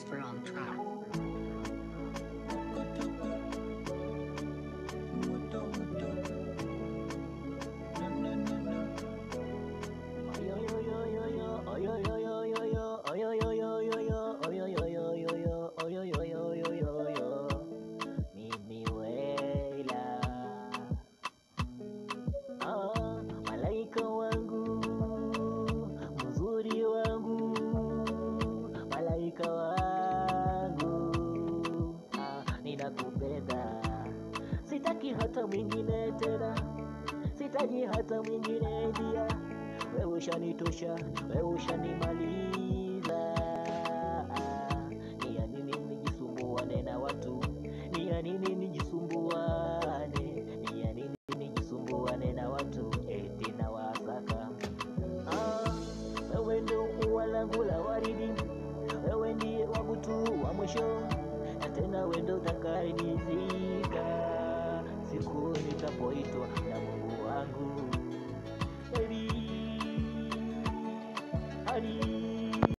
Whisper on track. Malaika wangu, mzuri wangu, malaika wangu, ninakupenda, sitaki hata mwingine tena, sitaji hata mwingine dia, wewe ushanitosha, wewe ushanimaliza. Ni ya nini nijisumbuane na watu? Ni ya nini nijisumbuane? Ni ya nini nijisumbuane na watu? Eti na wasaka. Wewe ndio ua langu la waridi, wewe ndiye wangu tu wa mwisho, na tena wewe ndio utakayenizika siku nitapoitwa.